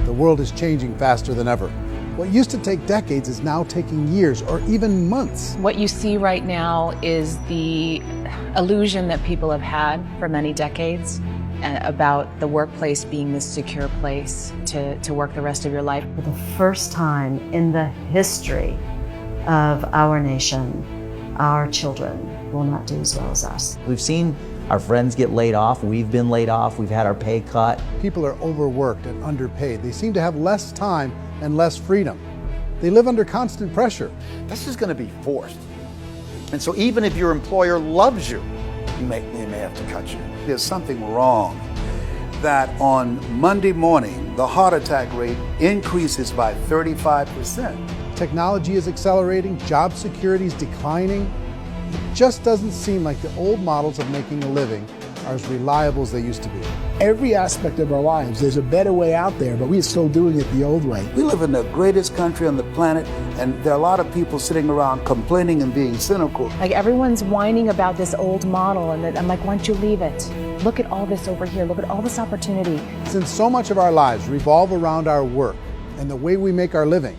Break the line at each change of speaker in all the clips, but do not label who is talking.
the world is changing faster than ever. What used to take decades is now taking years or even months.
What you see right now is the illusion that people have had for many decades about the workplace being this secure place to work the rest of your life.
For the first time in the history of our nation, our children will not do as well as us.
We've seen our friends get laid off, we've been laid off, we've had our pay cut.
People are overworked and underpaid. They seem to have less time and less freedom. They live under constant pressure.
This is going to be forced. And so even if your employer loves you, they may have to cut you. There's something wrong that on Monday morning, the heart attack rate increases by 35%.
Technology is accelerating, job security is declining. It just doesn't seem like the old models of making a living are as reliable as they used to be.
Every aspect of our lives, there's a better way out there, but we're still doing it the old way.
We live in the greatest country on the planet, and there are a lot of people sitting around complaining and being cynical.
Like everyone's whining about this old model, and I'm like, why don't you leave it? Look at all this over here. Look at all this opportunity.
Since so much of our lives revolve around our work and the way we make our living,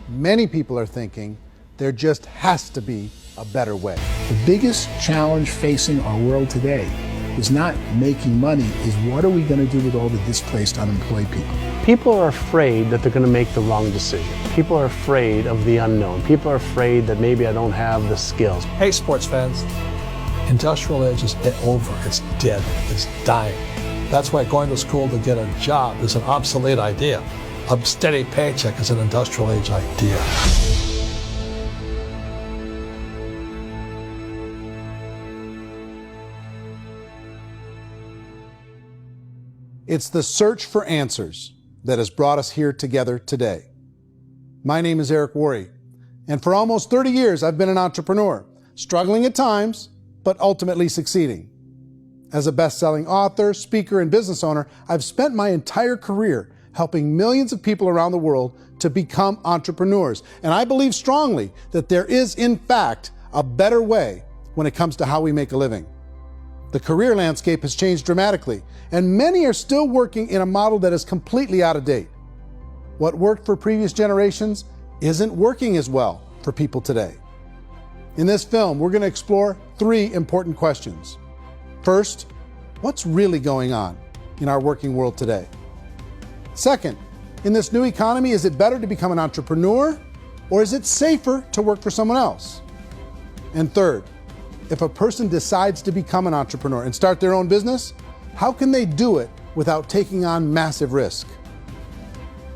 many people are thinking there just has to be a better way.
The biggest challenge facing our world today is not making money, is what are we going to do with all the displaced, unemployed people?
People are afraid that they're going to make the wrong decision. People are afraid of the unknown. People are afraid that maybe I don't have the skills.
Hey, sports fans, industrial age is over. It's dead. It's dying. That's why going to school to get a job is an obsolete idea. A steady paycheck is an industrial age idea.
It's the search for answers that has brought us here together today. My name is Eric Worre, and for almost 30 years I've been an entrepreneur, struggling at times, but ultimately succeeding. As a best-selling author, speaker, and business owner, I've spent my entire career helping millions of people around the world to become entrepreneurs. And I believe strongly that there is, in fact, a better way when it comes to how we make a living. The career landscape has changed dramatically, and many are still working in a model that is completely out of date. What worked for previous generations isn't working as well for people today. In this film, we're going to explore 3 important questions. First, what's really going on in our working world today? Second, in this new economy, is it better to become an entrepreneur, or is it safer to work for someone else? And third, if a person decides to become an entrepreneur and start their own business, how can they do it without taking on massive risk?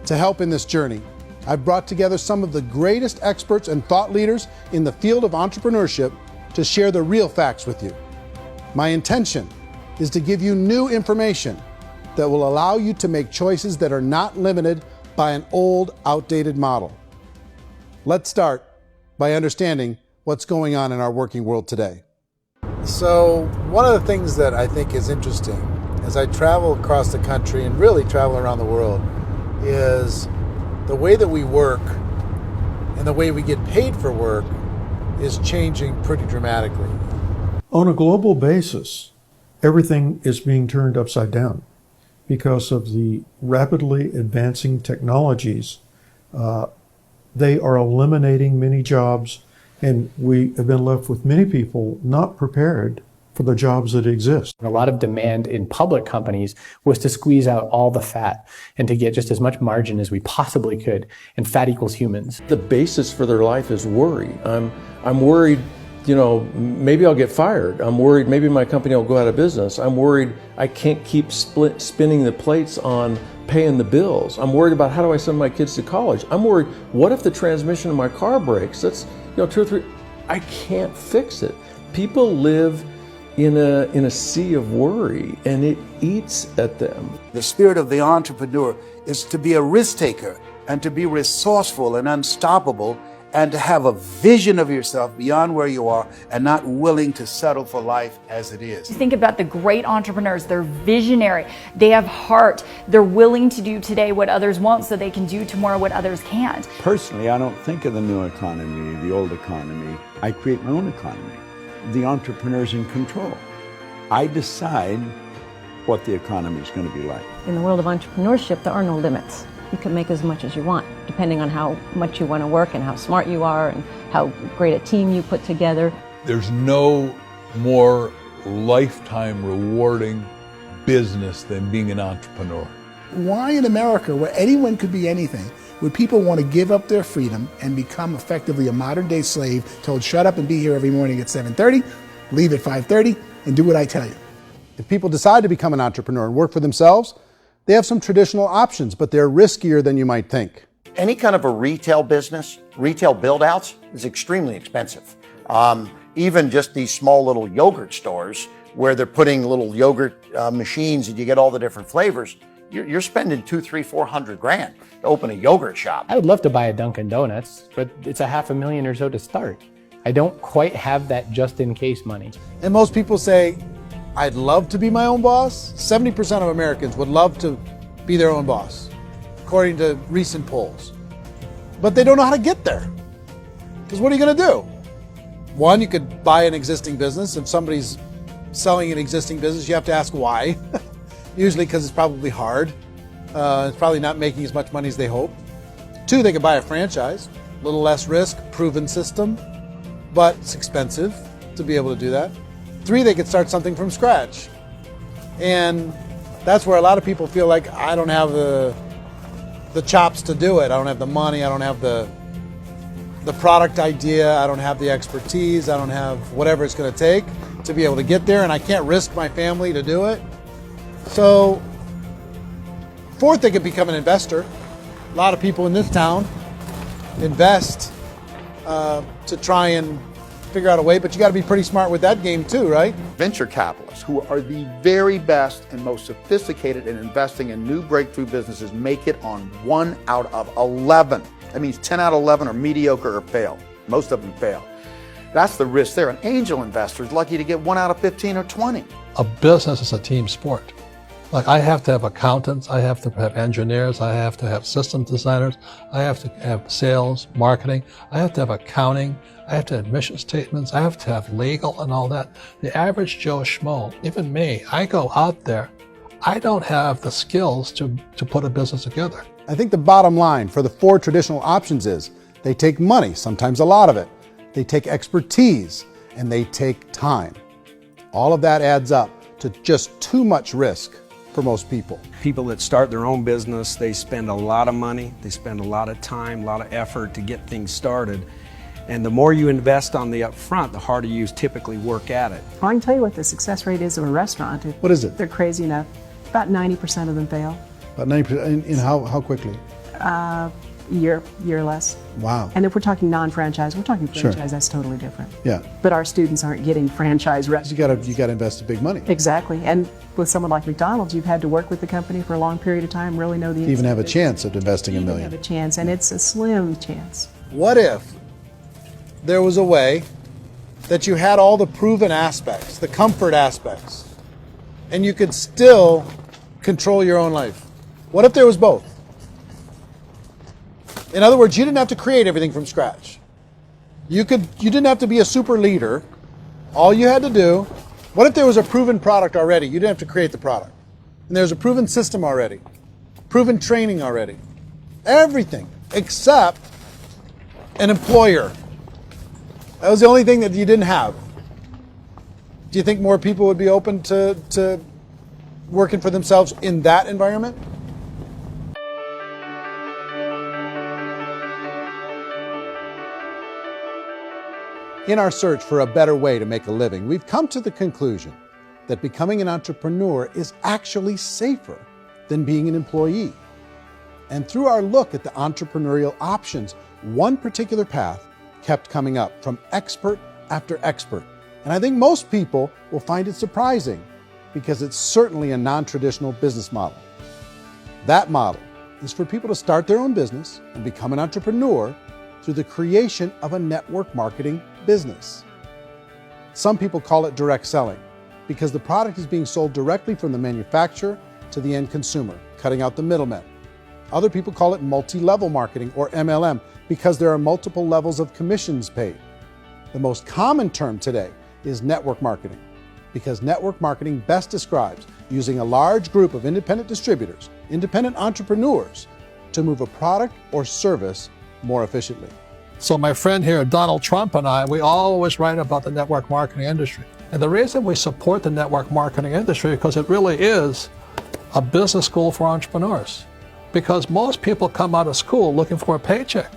To help in this journey, I've brought together some of the greatest experts and thought leaders in the field of entrepreneurship to share the real facts with you. My intention is to give you new information that will allow you to make choices that are not limited by an old, outdated model. Let's start by understanding what's going on in our working world today. So one of the things that I think is interesting as I travel across the country and really travel around the world is the way that we work and the way we get paid for work is changing pretty dramatically.
On a global basis, everything is being turned upside down because of the rapidly advancing technologies. They are eliminating many jobs, and we have been left with many people not prepared for the jobs that exist.
A lot of demand in public companies was to squeeze out all the fat and to get just as much margin as we possibly could, and fat equals humans.
The basis for their life is worry. I'm worried, maybe I'll get fired. I'm worried maybe my company will go out of business. I'm worried I can't keep spinning the plates on paying the bills. I'm worried about how do I send my kids to college. I'm worried, what if the transmission of my car breaks? That's 2 or 3, I can't fix it. People live in a sea of worry, and it eats at them.
The spirit of the entrepreneur is to be a risk taker and to be resourceful and unstoppable and to have a vision of yourself beyond where you are and not willing to settle for life as it is.
Think about the great entrepreneurs. They're visionary. They have heart. They're willing to do today what others won't so they can do tomorrow what others can't.
Personally, I don't think of the new economy, the old economy. I create my own economy. The entrepreneur's in control. I decide what the economy is going to be like.
In the world of entrepreneurship, there are no limits.
you can make as much as you want, depending on how much you want to work and how smart you are and how great a team you put together.
There's no more lifetime rewarding business than being an entrepreneur.
Why in America, where anyone could be anything, would people want to give up their freedom and become effectively a modern-day slave, told shut up and be here every morning at 7:30, leave at 5:30, and do what I tell you?
If people decide to become an entrepreneur and work for themselves, they have some traditional options, but they're riskier than you might think.
Any kind of a retail business, retail build-outs, is extremely expensive. Even just these small little yogurt stores where they're putting little yogurt machines and you get all the different flavors, you're spending $200,000, $300,000, $400,000 to open a yogurt shop.
I would love to buy a Dunkin' Donuts, but it's $500,000 or so to start. I don't quite have that just in case money.
And most people say, I'd love to be my own boss. 70% of Americans would love to be their own boss, according to recent polls. But they don't know how to get there. Because what are you going to do? One, you could buy an existing business. If somebody's selling an existing business, you have to ask why. Usually because it's probably hard. It's probably not making as much money as they hope. Two, they could buy a franchise. A little less risk, proven system, but it's expensive to be able to do that. Three, they could start something from scratch. And that's where a lot of people feel like, I don't have the chops to do it. I don't have the money. I don't have the product idea. I don't have the expertise. I don't have whatever it's going to take to be able to get there. And I can't risk my family to do it. So, fourth, they could become an investor. A lot of people in this town invest to try and figure out a way, but you got to be pretty smart with that game too, right?
Venture capitalists, who are the very best and most sophisticated in investing in new breakthrough businesses, make it on 1 out of 11. That means 10 out of 11 are mediocre or fail. Most of them fail. That's the risk there. An angel investor is lucky to get 1 out of 15 or 20.
A business is a team sport. Like, I have to have accountants, I have to have engineers, I have to have system designers, I have to have sales, marketing, I have to have accounting, I have to have mission statements, I have to have legal and all that. The average Joe Schmo, even me, I go out there, I don't have the skills to put a business together.
I think the bottom line for the four traditional options is they take money, sometimes a lot of it. They take expertise, and they take time. All of that adds up to just too much risk for most people.
People that start their own business, they spend a lot of money, they spend a lot of time, a lot of effort to get things started. And the more you invest on the upfront, the harder you typically work at it.
I can tell you what the success rate is of a restaurant.
What is it?
They're crazy enough. About 90% of them fail.
About 90%, in how quickly?
Year or less.
Wow.
And if we're talking non-franchise, we're talking franchise,
Sure.
That's totally different.
Yeah.
But our students aren't getting franchise restaurants.
You gotta invest big money.
Exactly. And with someone like McDonald's, you've had to work with the company for a long period of time, really know the
To even have a
inside
chance at investing $1
business.
million.
Have a chance, and it's a slim chance.
What if there was a way that you had all the proven aspects, the comfort aspects, and you could still control your own life? What if there was both? In other words, you didn't have to create everything from scratch. You didn't have to be a super leader. All you had to do, what if there was a proven product already? You didn't have to create the product. And there's a proven system already, proven training already. Everything except an employer. That was the only thing that you didn't have. Do you think more people would be open to working for themselves in that environment? In our search for a better way to make a living, we've come to the conclusion that becoming an entrepreneur is actually safer than being an employee. And through our look at the entrepreneurial options, one particular path kept coming up from expert after expert. And I think most people will find it surprising because it's certainly a non-traditional business model. That model is for people to start their own business and become an entrepreneur through the creation of a network marketing business. Some people call it direct selling because the product is being sold directly from the manufacturer to the end consumer, cutting out the middlemen. Other people call it multi-level marketing, or MLM, because there are multiple levels of commissions paid. The most common term today is network marketing, because network marketing best describes using a large group of independent distributors, independent entrepreneurs, to move a product or service more efficiently.
So my friend here, Donald Trump, and I, we always write about the network marketing industry. And the reason we support the network marketing industry is because it really is a business school for entrepreneurs. Because most people come out of school looking for a paycheck.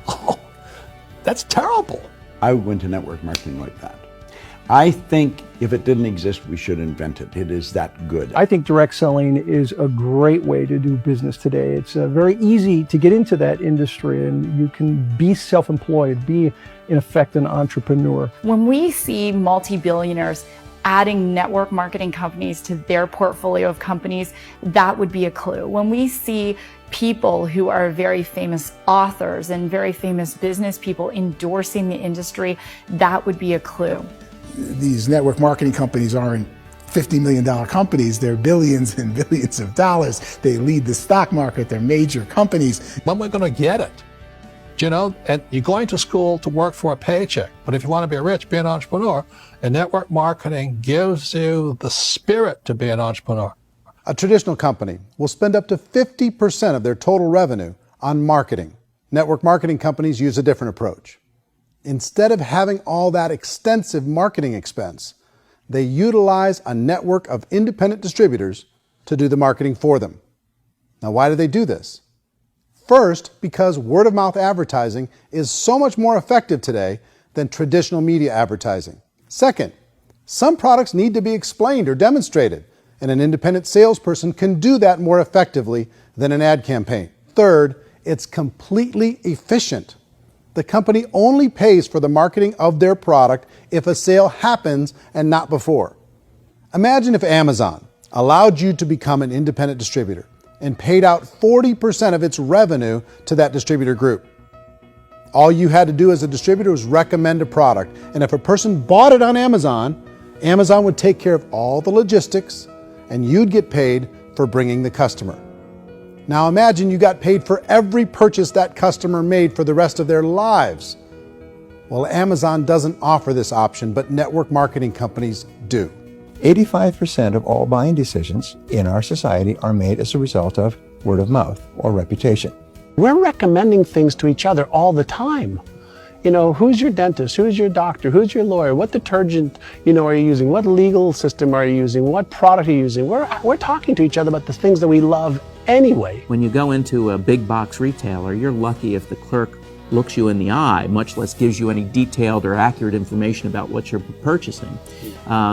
Oh, that's terrible.
I went to network marketing like that. I think if it didn't exist, we should invent it. It is that good.
I think direct selling is a great way to do business today. It's very easy to get into that industry, and you can be self-employed, be, in effect, an entrepreneur.
When we see multi-billionaires adding network marketing companies to their portfolio of companies, that would be a clue. When we see people who are very famous authors and very famous business people endorsing the industry, that would be a clue.
These network marketing companies aren't $50 million companies. They're billions and billions of dollars. They lead the stock market. They're major companies.
When we're going to get it? You know, and you're going to school to work for a paycheck. But if you want to be rich, be an entrepreneur. And network marketing gives you the spirit to be an entrepreneur.
A traditional company will spend up to 50% of their total revenue on marketing. Network marketing companies use a different approach. Instead of having all that extensive marketing expense, they utilize a network of independent distributors to do the marketing for them. Now, why do they do this? First, because word-of-mouth advertising is so much more effective today than traditional media advertising. Second, some products need to be explained or demonstrated, and an independent salesperson can do that more effectively than an ad campaign. Third, it's completely efficient. The company only pays for the marketing of their product if a sale happens and not before. Imagine if Amazon allowed you to become an independent distributor and paid out 40% of its revenue to that distributor group. All you had to do as a distributor was recommend a product, and if a person bought it on Amazon, Amazon would take care of all the logistics, and you'd get paid for bringing the customer. Now imagine you got paid for every purchase that customer made for the rest of their lives. Well, Amazon doesn't offer this option, but network marketing companies do.
85% of all buying decisions in our society are made as a result of word of mouth or reputation.
We're recommending things to each other all the time. You know, who's your dentist? Who's your doctor? Who's your lawyer? What detergent, are you using? What legal system are you using? What product are you using? We're talking to each other about the things that we love anyway.
When you go into a big box retailer, you're lucky if the clerk looks you in the eye, much less gives you any detailed or accurate information about what you're purchasing.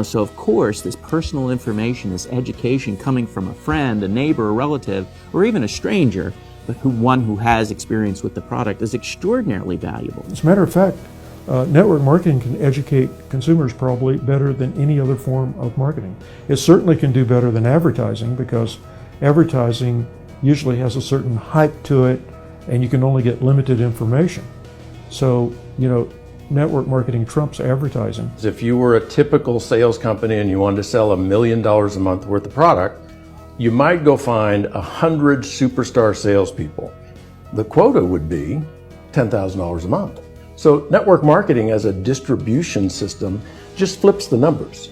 So of course, this personal information, this education coming from a friend, a neighbor, a relative, or even a stranger, but one who has experience with the product is extraordinarily valuable.
As a matter of fact, network marketing can educate consumers probably better than any other form of marketing. It certainly can do better than advertising, because advertising usually has a certain hype to it and you can only get limited information. So, network marketing trumps advertising.
If you were a typical sales company and you wanted to sell $1 million a month worth of product, you might go find 100 superstar salespeople. The quota would be $10,000 a month. So network marketing as a distribution system just flips the numbers.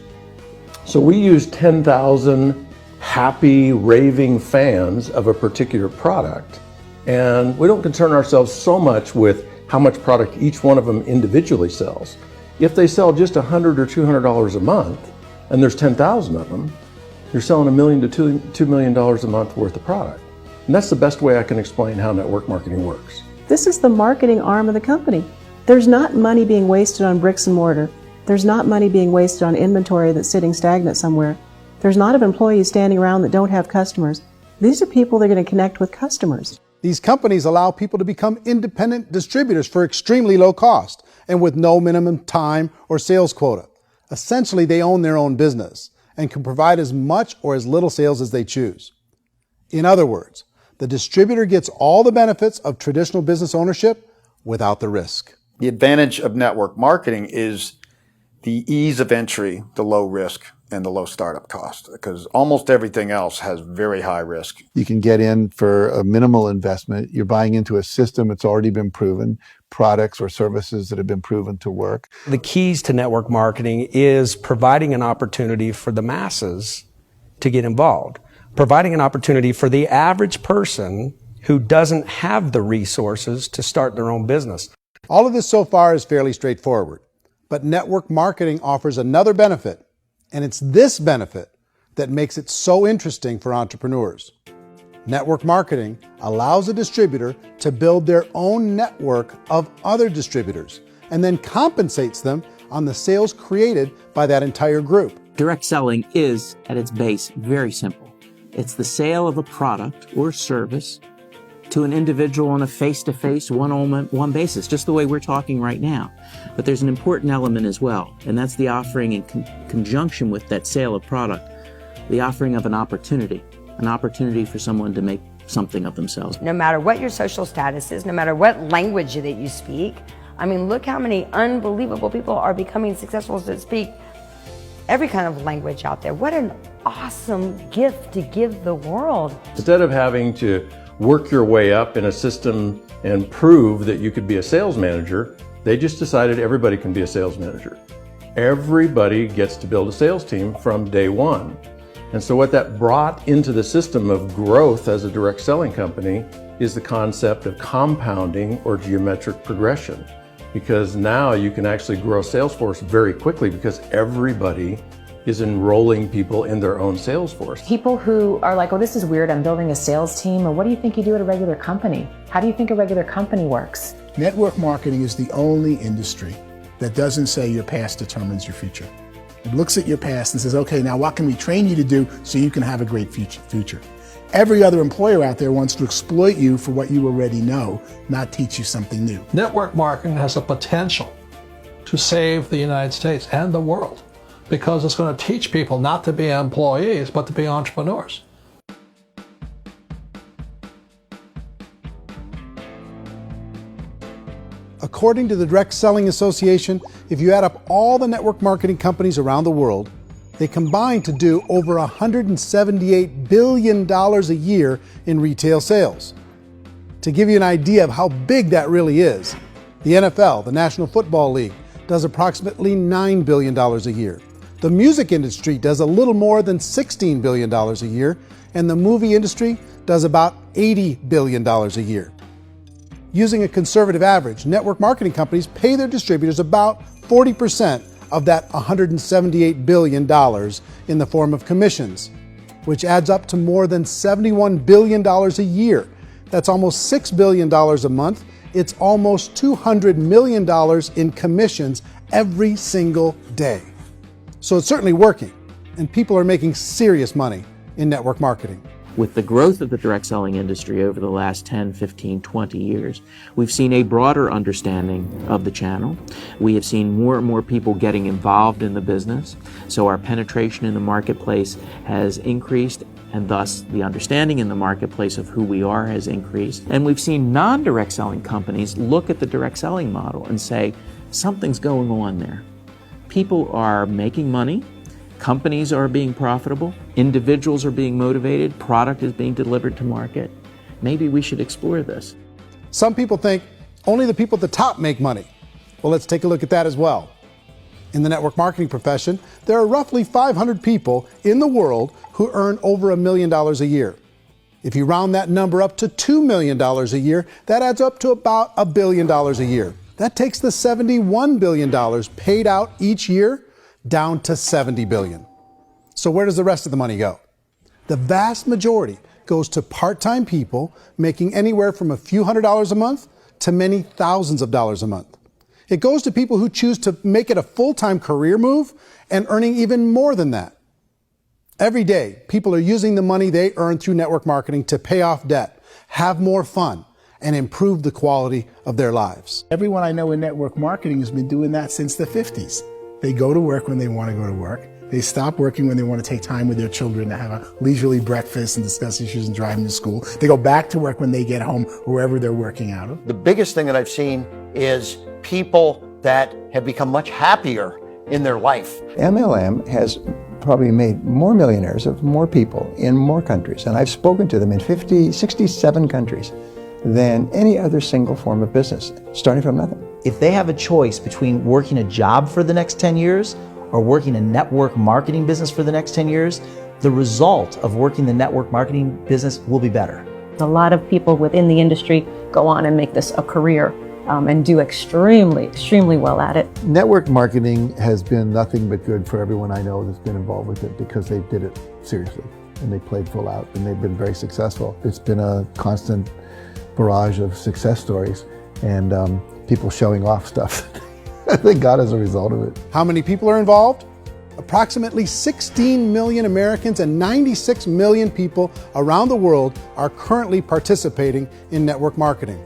So we use 10,000 happy, raving fans of a particular product, and we don't concern ourselves so much with how much product each one of them individually sells. If they sell just $100 or $200 a month, and there's 10,000 of them, you're selling $1 million to $2 million a month worth of product. And that's the best way I can explain how network marketing works.
This is the marketing arm of the company. There's not money being wasted on bricks and mortar. There's not money being wasted on inventory that's sitting stagnant somewhere. There's not of employees standing around that don't have customers. These are people that are going to connect with customers.
These companies allow people to become independent distributors for extremely low cost and with no minimum time or sales quota. Essentially, they own their own business and can provide as much or as little sales as they choose. In other words, the distributor gets all the benefits of traditional business ownership without the risk.
The advantage of network marketing is the ease of entry, the low risk, and the low startup cost, because almost everything else has very high risk.
You can get in for a minimal investment. You're buying into a system that's already been proven, products or services that have been proven to work.
The keys to network marketing is providing an opportunity for the masses to get involved. providing an opportunity for the average person who doesn't have the resources to start their own business.
All of this so far is fairly straightforward, but network marketing offers another benefit, and it's this benefit that makes it so interesting for entrepreneurs. Network marketing allows a distributor to build their own network of other distributors and then compensates them on the sales created by that entire group.
Direct selling is, at its base, very simple. It's the sale of a product or service to an individual on a face-to-face, one-on-one basis, just the way we're talking right now. But there's an important element as well, and that's the offering in conjunction with that sale of product, the offering of an opportunity for someone to make something of themselves.
No matter what your social status is, no matter what language that you speak, I mean, look how many unbelievable people are becoming successful that speak every kind of language out there. What an awesome gift to give the world.
Instead of having to work your way up in a system and prove that you could be a sales manager, they just decided everybody can be a sales manager. Everybody gets to build a sales team from day one. And so what that brought into the system of growth as a direct selling company is the concept of compounding or geometric progression. Because now you can actually grow sales force very quickly because everybody is enrolling people in their own sales force.
People who are like, oh, this is weird, I'm building a sales team, or what do you think you do at a regular company? How do you think a regular company works?
Network marketing is the only industry that doesn't say your past determines your future. It looks at your past and says, okay, now what can we train you to do so you can have a great future? Every other employer out there wants to exploit you for what you already know, not teach you something new.
Network marketing has the potential to save the United States and the world because it's going to teach people not to be employees, but to be entrepreneurs.
According to the Direct Selling Association, if you add up all the network marketing companies around the world, they combine to do over $178 billion a year in retail sales. To give you an idea of how big that really is, the NFL, the National Football League, does approximately $9 billion a year. The music industry does a little more than $16 billion a year, and the movie industry does about $80 billion a year. Using a conservative average, network marketing companies pay their distributors about 40% of that $178 billion in the form of commissions, which adds up to more than $71 billion a year. That's almost $6 billion a month. It's almost $200 million in commissions every single day. So it's certainly working, and people are making serious money in network marketing.
With the growth of the direct selling industry over the last 10, 15, 20 years, we've seen a broader understanding of the channel. We have seen more and more people getting involved in the business, so our penetration in the marketplace has increased, and thus the understanding in the marketplace of who we are has increased. And we've seen non-direct selling companies look at the direct selling model and say, something's going on there. People are making money. Companies are being profitable, individuals are being motivated, product is being delivered to market. Maybe we should explore this.
Some people think only the people at the top make money. Well, let's take a look at that as well. In the network marketing profession, there are roughly 500 people in the world who earn over $1 million a year. If you round that number up to $2 million a year, that adds up to about $1 billion a year. That takes the $71 billion paid out each year down to $70 billion. So where does the rest of the money go? The vast majority goes to part-time people making anywhere from a few $100s a month to many thousands of dollars a month. It goes to people who choose to make it a full-time career move and earning even more than that. Every day, people are using the money they earn through network marketing to pay off debt, have more fun, and improve the quality of their lives.
Everyone I know in network marketing has been doing that since the 50s. They go to work when they want to go to work. They stop working when they want to take time with their children to have a leisurely breakfast and discuss issues and driving to school. They go back to work when they get home, wherever they're working out of.
The biggest thing that I've seen is people that have become much happier in their life.
MLM has probably made more millionaires of more people in more countries, and I've spoken to them in 67 countries than any other single form of business, starting from nothing.
If they have a choice between working a job for the next 10 years or working a network marketing business for the next 10 years, the result of working the network marketing business will be better.
A lot of people within the industry go on and make this a career and do extremely well at it.
Network marketing has been nothing but good for everyone I know that's been involved with it because they did it seriously and they played full out and they've been very successful. It's been a constant barrage of success stories and people showing off stuff they got as a result of it.
How many people are involved? Approximately 16 million Americans and 96 million people around the world are currently participating in network marketing.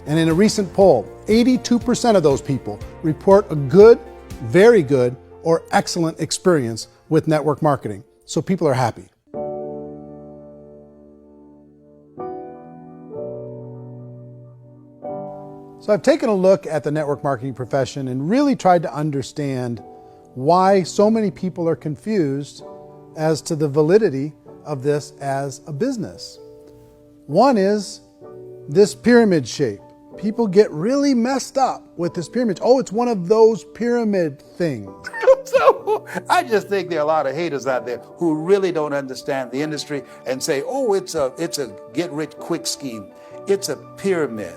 And in a recent poll, 82% of those people report a good, very good, or excellent experience with network marketing. So people are happy. So I've taken a look at the network marketing profession and really tried to understand why so many people are confused as to the validity of this as a business. One is this pyramid shape. People get really messed up with this pyramid. Oh, it's one of those pyramid things.
So I just think there are a lot of haters out there who really don't understand the industry and say, oh, it's a get-rich-quick scheme. It's a pyramid.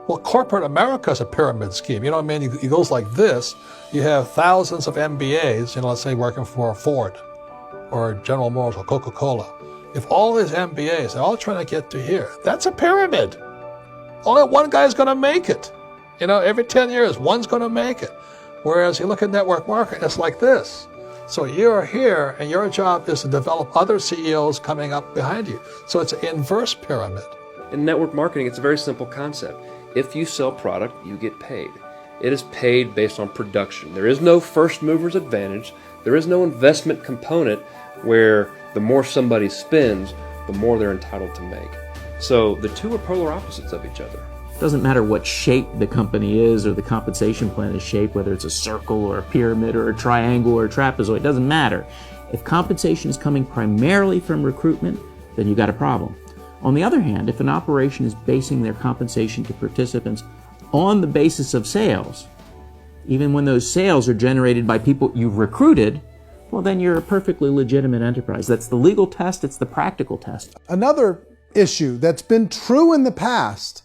Well, corporate America is a pyramid scheme. You know what I mean? It goes like this. You have thousands of MBAs, let's say working for Ford or General Motors or Coca-Cola. If all these MBAs are all trying to get to here, that's a pyramid. Only one guy's going to make it. Every 10 years, one's going to make it. Whereas you look at network marketing, it's like this. So you're here, and your job is to develop other CEOs coming up behind you. So it's an inverse pyramid.
In network marketing, it's a very simple concept. If you sell product, you get paid. It is paid based on production. There is no first mover's advantage. There is no investment component where the more somebody spends, the more they're entitled to make. So the two are polar opposites of each other.
It doesn't matter what shape the company is or the compensation plan is shaped, whether it's a circle or a pyramid or a triangle or a trapezoid, it doesn't matter. If compensation is coming primarily from recruitment, then you got a problem. On the other hand, if an operation is basing their compensation to participants on the basis of sales, even when those sales are generated by people you've recruited, well, then you're a perfectly legitimate enterprise. That's the legal test, it's the practical test.
Another issue that's been true in the past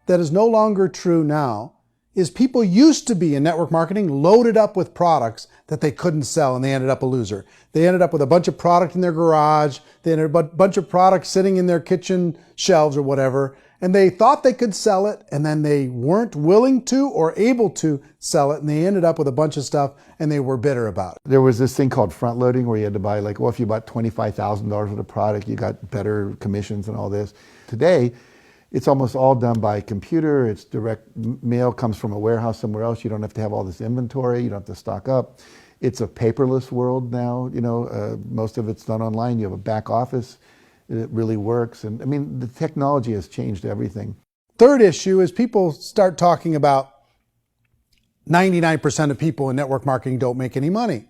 that is no longer true now is people used to be in network marketing loaded up with products that they couldn't sell and they ended up a loser. They ended up with a bunch of product in their garage, they ended up with a bunch of products sitting in their kitchen shelves or whatever, and they thought they could sell it and then they weren't willing to or able to sell it and they ended up with a bunch of stuff and they were bitter about it.
There was this thing called front loading where you had to buy if you bought $25,000 worth of product, you got better commissions and all this. Today, it's almost all done by computer. It's direct mail, comes from a warehouse somewhere else. You don't have to have all this inventory. You don't have to stock up. It's a paperless world now. Most of it's done online. You have a back office. It really works. And the technology has changed everything.
Third issue is people start talking about 99% of people in network marketing don't make any money.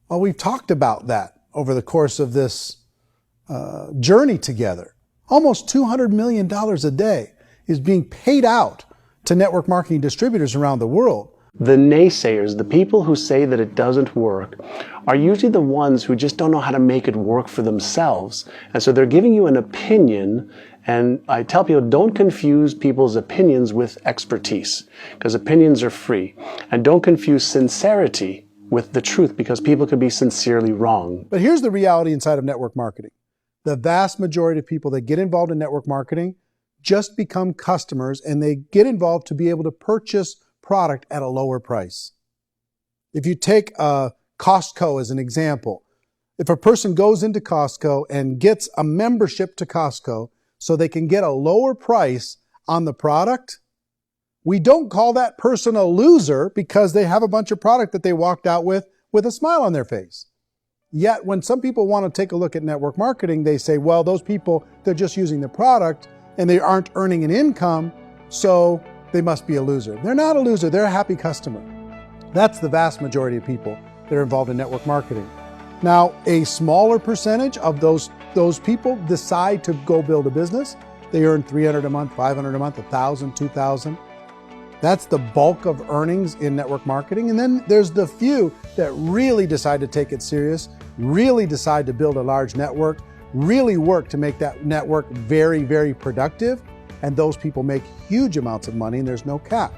Well, we've talked about that over the course of this journey together. Almost $200 million a day is being paid out to network marketing distributors around the world.
The naysayers, the people who say that it doesn't work, are usually the ones who just don't know how to make it work for themselves. And so they're giving you an opinion, and I tell people, don't confuse people's opinions with expertise, because opinions are free. And don't confuse sincerity with the truth, because people could be sincerely wrong.
But here's the reality inside of network marketing. The vast majority of people that get involved in network marketing just become customers, and they get involved to be able to purchase product at a lower price. If you take Costco as an example, if a person goes into Costco and gets a membership to Costco so they can get a lower price on the product, we don't call that person a loser because they have a bunch of product that they walked out with a smile on their face. Yet when some people want to take a look at network marketing, they say, well, those people, they're just using the product and they aren't earning an income, so they must be a loser. They're not a loser, they're a happy customer. That's the vast majority of people that are involved in network marketing. Now, a smaller percentage of those people decide to go build a business. They earn $300 a month, $500 a month, $1,000, $2,000. That's the bulk of earnings in network marketing. And then there's the few that really decide to take it serious, really decide to build a large network, really work to make that network very, very productive, and those people make huge amounts of money and there's no cap.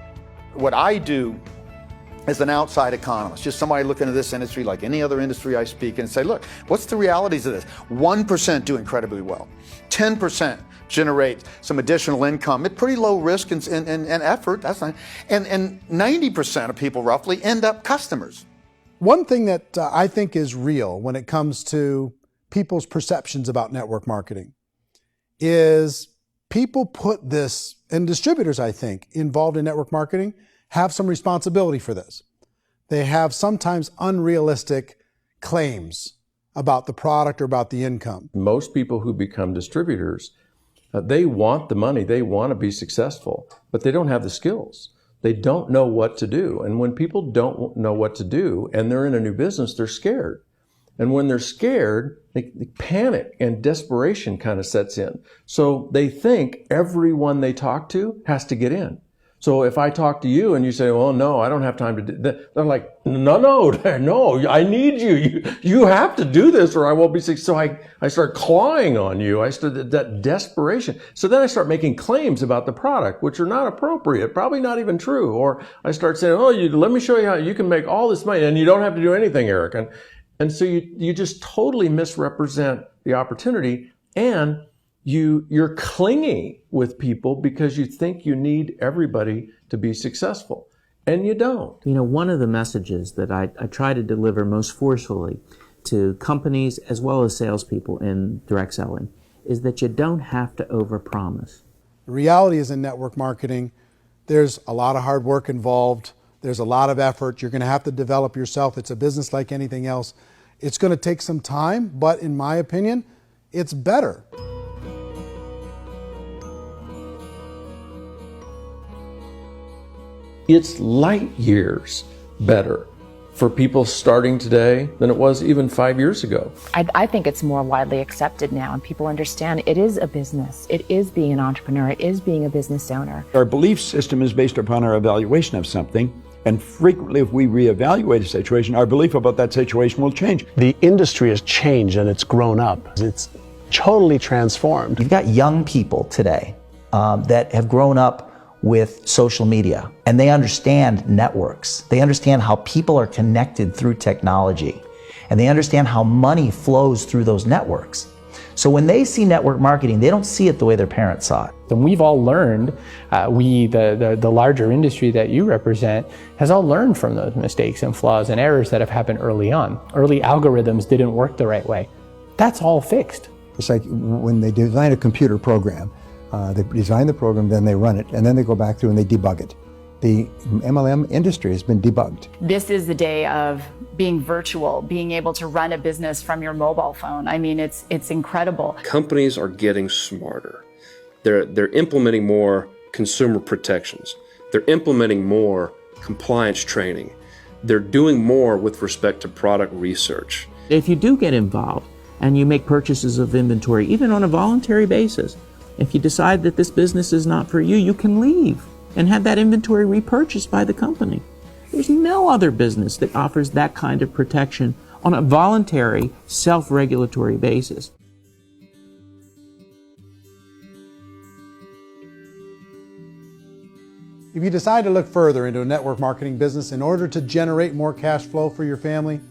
What I do as an outside economist, just somebody looking at this industry like any other industry I speak in and say, look, what's the realities of this? 1% do incredibly well. 10% generate some additional income at pretty low risk and effort. That's not, and 90% of people roughly end up customers.
One thing that I think is real when it comes to people's perceptions about network marketing is people put this, and distributors, I think, involved in network marketing have some responsibility for this. They have sometimes unrealistic claims about the product or about the income.
Most people who become distributors, they want the money, they want to be successful, but they don't have the skills. They don't know what to do. And when people don't know what to do and they're in a new business, they're scared. And when they're scared, they panic and desperation kind of sets in. So they think everyone they talk to has to get in. So if I talk to you and you say, well, no, I don't have time to do that, they're like, no, I need you. You have to do this or I won't be successful. So I start clawing on you. I start that desperation. So then I start making claims about the product, which are not appropriate, probably not even true. Or I start saying, let me show you how you can make all this money and you don't have to do anything, Eric. And so you just totally misrepresent the opportunity, and you're clingy with people because you think you need everybody to be successful, and you don't.
You know, one of the messages that I try to deliver most forcefully to companies as well as salespeople in direct selling is that you don't have to overpromise.
The reality is in network marketing, there's a lot of hard work involved. There's a lot of effort. You're going to have to develop yourself. It's a business like anything else. It's going to take some time, but in my opinion, it's better.
It's light years better for people starting today than it was even 5 years ago.
I think it's more widely accepted now, and people understand it is a business. It is being an entrepreneur. It is being a business owner.
Our belief system is based upon our evaluation of something. And frequently, if we reevaluate a situation, our belief about that situation will change.
The industry has changed and it's grown up. It's totally transformed.
You've got young people today that have grown up with social media, and they understand networks. They understand how people are connected through technology, and they understand how money flows through those networks. So when they see network marketing, they don't see it the way their parents saw it.
And we've all learned, the larger industry that you represent, has all learned from those mistakes and flaws and errors that have happened early on. Early algorithms didn't work the right way. That's all fixed.
It's like when they design a computer program, they design the program, then they run it, and then they go back through and they debug it. The MLM industry has been debugged.
This is the day of being virtual, being able to run a business from your mobile phone. I mean, it's incredible.
Companies are getting smarter. They're implementing more consumer protections. They're implementing more compliance training. They're doing more with respect to product research.
If you do get involved and you make purchases of inventory, even on a voluntary basis, if you decide that this business is not for you, you can leave and have that inventory repurchased by the company. There's no other business that offers that kind of protection on a voluntary, self-regulatory basis.
If you decide to look further into a network marketing business in order to generate more cash flow for your family,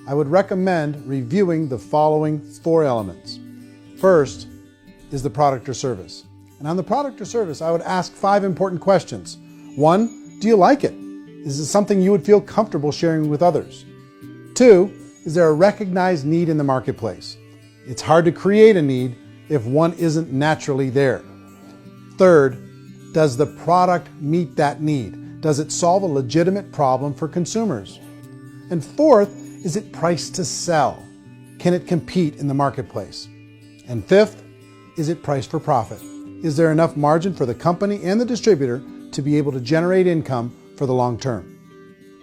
I would recommend reviewing the following 4 elements. First is the product or service. And on the product or service, I would ask 5 important questions. 1, do you like it? Is it something you would feel comfortable sharing with others? 2, is there a recognized need in the marketplace? It's hard to create a need if one isn't naturally there. 3rd, does the product meet that need? Does it solve a legitimate problem for consumers? And 4th, is it priced to sell? Can it compete in the marketplace? And 5th, is it priced for profit? Is there enough margin for the company and the distributor to be able to generate income for the long term?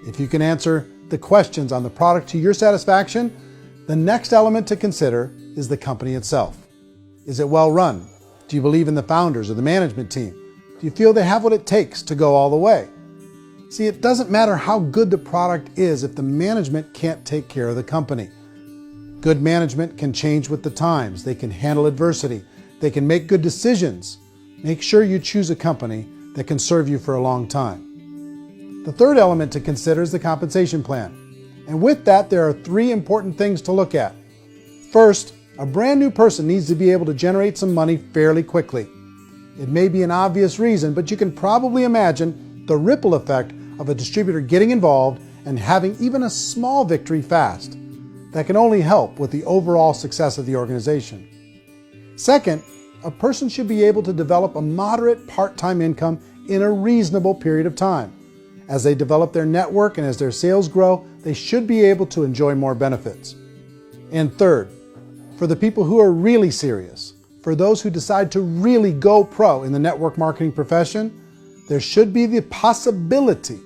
If you can answer the questions on the product to your satisfaction, the next element to consider is the company itself. Is it well run? Do you believe in the founders or the management team? Do you feel they have what it takes to go all the way? See, it doesn't matter how good the product is if the management can't take care of the company. Good management can change with the times. They can handle adversity. They can make good decisions. Make sure you choose a company that can serve you for a long time. The third element to consider is the compensation plan. And with that, there are 3 important things to look at. First, a brand new person needs to be able to generate some money fairly quickly. It may be an obvious reason, but you can probably imagine the ripple effect of a distributor getting involved and having even a small victory fast. That can only help with the overall success of the organization. Second, a person should be able to develop a moderate part-time income in a reasonable period of time. As they develop their network and as their sales grow, they should be able to enjoy more benefits. And third, for the people who are really serious, for those who decide to really go pro in the network marketing profession, there should be the possibility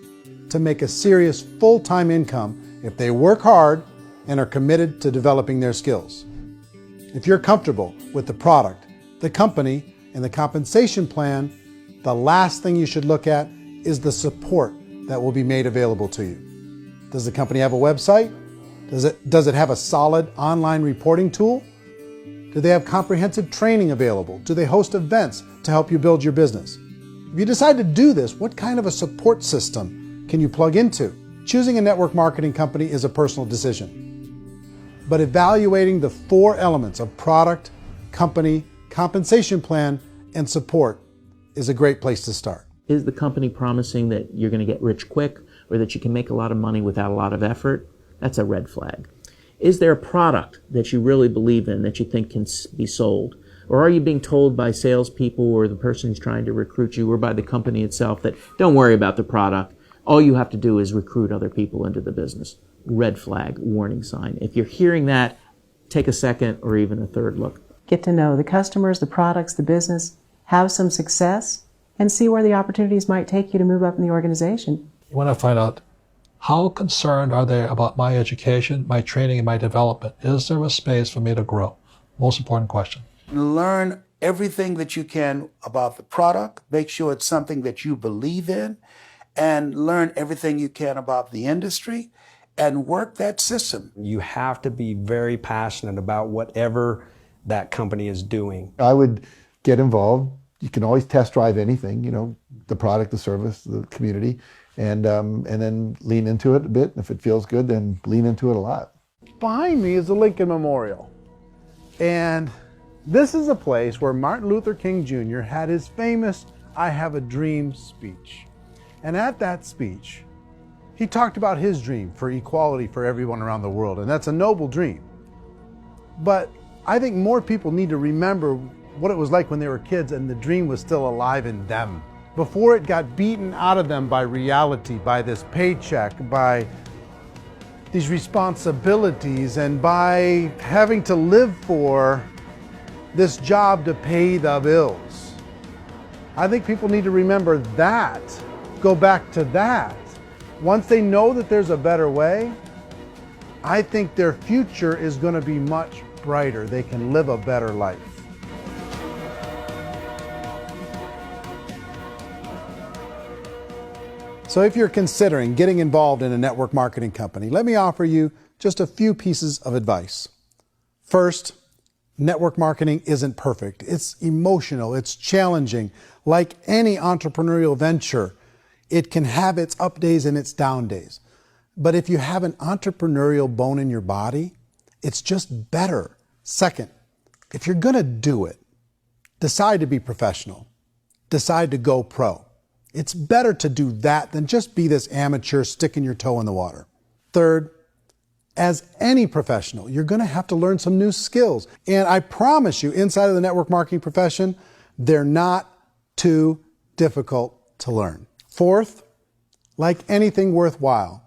to make a serious full-time income if they work hard and are committed to developing their skills. If you're comfortable with the product, the company, and the compensation plan, the last thing you should look at is the support that will be made available to you. Does the company have a website? Does it have a solid online reporting tool? Do they have comprehensive training available? Do they host events to help you build your business? If you decide to do this, what kind of a support system can you plug into? Choosing a network marketing company is a personal decision. But evaluating the 4 elements of product, company, compensation plan, and support is a great place to start.
Is the company promising that you're going to get rich quick or that you can make a lot of money without a lot of effort? That's a red flag. Is there a product that you really believe in that you think can be sold? Or are you being told by salespeople or the person who's trying to recruit you or by the company itself that don't worry about the product, all you have to do is recruit other people into the business? Red flag, warning sign. If you're hearing that, take a second or even a third look.
Get to know the customers, the products, the business, have some success, and see where the opportunities might take you to move up in the organization.
You want to find out how concerned are they about my education, my training, and my development? Is there a space for me to grow? Most important question.
Learn everything that you can about the product. Make sure it's something that you believe in, and learn everything you can about the industry and work that system.
You have to be very passionate about whatever that company is doing.
I would get involved. You can always test drive anything, the product, the service, the community, and then lean into it a bit. If it feels good, then lean into it a lot.
Behind me is the Lincoln Memorial. And this is a place where Martin Luther King Jr. had his famous "I Have a Dream" speech. And at that speech, he talked about his dream for equality for everyone around the world, and that's a noble dream. But I think more people need to remember what it was like when they were kids and the dream was still alive in them. Before it got beaten out of them by reality, by this paycheck, by these responsibilities, and by having to live for this job to pay the bills. I think people need to remember that, go back to that. Once they know that there's a better way, I think their future is going to be much brighter. They can live a better life. So if you're considering getting involved in a network marketing company, let me offer you just a few pieces of advice. First, network marketing isn't perfect. It's emotional, it's challenging. Like any entrepreneurial venture, it can have its up days and its down days. But if you have an entrepreneurial bone in your body, it's just better. Second, if you're gonna do it, decide to be professional. Decide to go pro. It's better to do that than just be this amateur sticking your toe in the water. Third, as any professional, you're going to have to learn some new skills. And I promise you, inside of the network marketing profession, they're not too difficult to learn. Fourth, like anything worthwhile,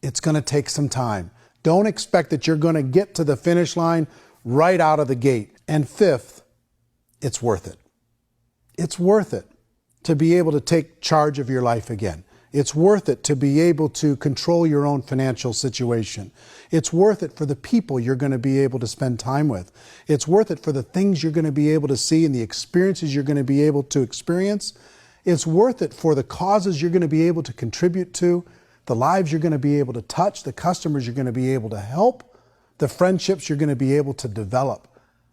it's going to take some time. Don't expect that you're going to get to the finish line right out of the gate. And fifth, it's worth it. It's worth it to be able to take charge of your life again. It's worth it to be able to control your own financial situation. It's worth it for the people you're going to be able to spend time with. It's worth it for the things you're going to be able to see and the experiences you're going to be able to experience. It's worth it for the causes you're going to be able to contribute to, the lives you're going to be able to touch, the customers you're going to be able to help, the friendships you're going to be able to develop.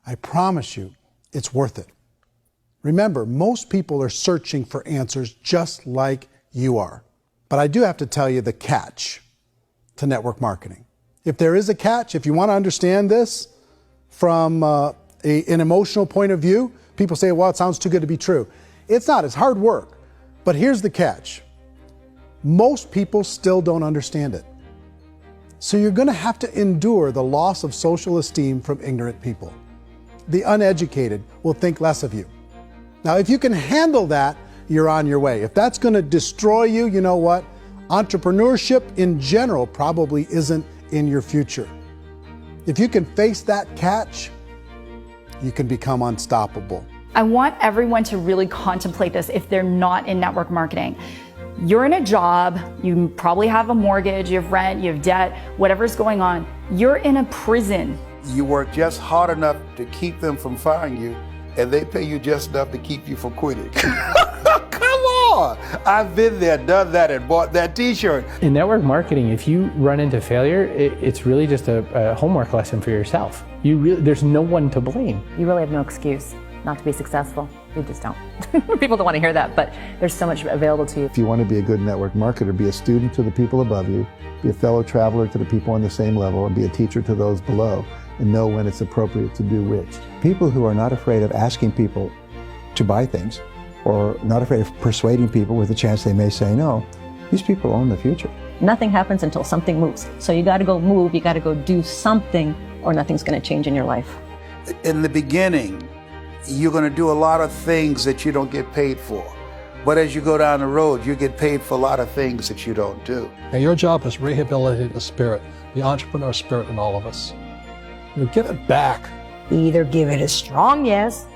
I promise you, it's worth it. Remember, most people are searching for answers just like you are. But I do have to tell you the catch to network marketing. If there is a catch, if you want to understand this from an emotional point of view, people say, well, it sounds too good to be true. It's not, it's hard work. But here's the catch. Most people still don't understand it. So you're going to have to endure the loss of social esteem from ignorant people. The uneducated will think less of you. Now, if you can handle that, you're on your way. If that's going to destroy you, you know what? Entrepreneurship in general probably isn't in your future. If you can face that catch, you can become unstoppable.
I want everyone to really contemplate this if they're not in network marketing. You're in a job, you probably have a mortgage, you have rent, you have debt, whatever's going on. You're in a prison.
You work just hard enough to keep them from firing you, and they pay you just enough to keep you from quitting. Come on! I've been there, done that, and bought that t-shirt.
In network marketing, if you run into failure, it's really just a homework lesson for yourself. There's no one to blame.
You really have no excuse not to be successful. You just don't. People don't want to hear that, but there's so much available to you.
If you want to be a good network marketer, be a student to the people above you, be a fellow traveler to the people on the same level, and be a teacher to those below, and know when it's appropriate to do which. People who are not afraid of asking people to buy things, or not afraid of persuading people with a chance they may say no, these people own the future.
Nothing happens until something moves. So you got to go move, you got to go do something, or nothing's going to change in your life.
In the beginning, you're going to do a lot of things that you don't get paid for. But as you go down the road, you get paid for a lot of things that you don't do.
And your job is rehabilitate the spirit, the entrepreneur spirit in all of us. You get it back.
Either give it a strong yes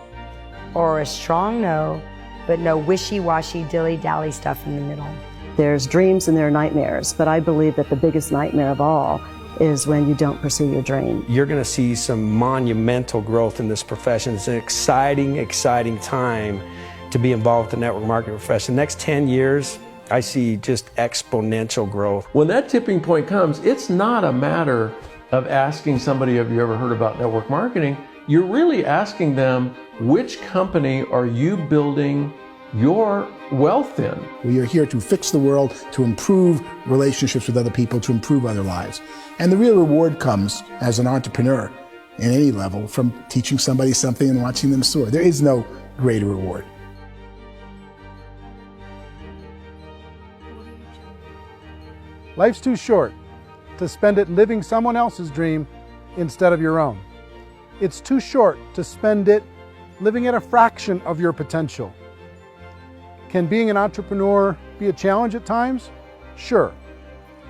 or a strong no, but no wishy-washy, dilly-dally stuff in the middle.
There's dreams and there are nightmares, but I believe that the biggest nightmare of all is when you don't pursue your dream.
You're going to see some monumental growth in this profession. It's an exciting, exciting time to be involved with the network marketing profession. The next 10 years, I see just exponential growth.
When that tipping point comes, it's not a matter of asking somebody, have you ever heard about network marketing? You're really asking them, which company are you building your wealth in?
We are here to fix the world, to improve relationships with other people, to improve other lives. And the real reward comes as an entrepreneur in any level from teaching somebody something and watching them soar. There is no greater reward.
Life's too short to spend it living someone else's dream instead of your own. It's too short to spend it living at a fraction of your potential. Can being an entrepreneur be a challenge at times? Sure.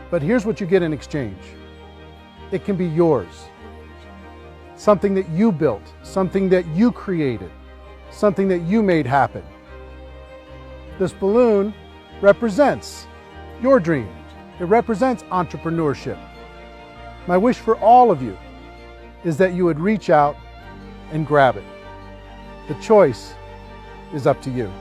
But here's what you get in exchange. It can be yours. Something that you built, something that you created, something that you made happen. This balloon represents your dream. It represents entrepreneurship. My wish for all of you is that you would reach out and grab it. The choice is up to you.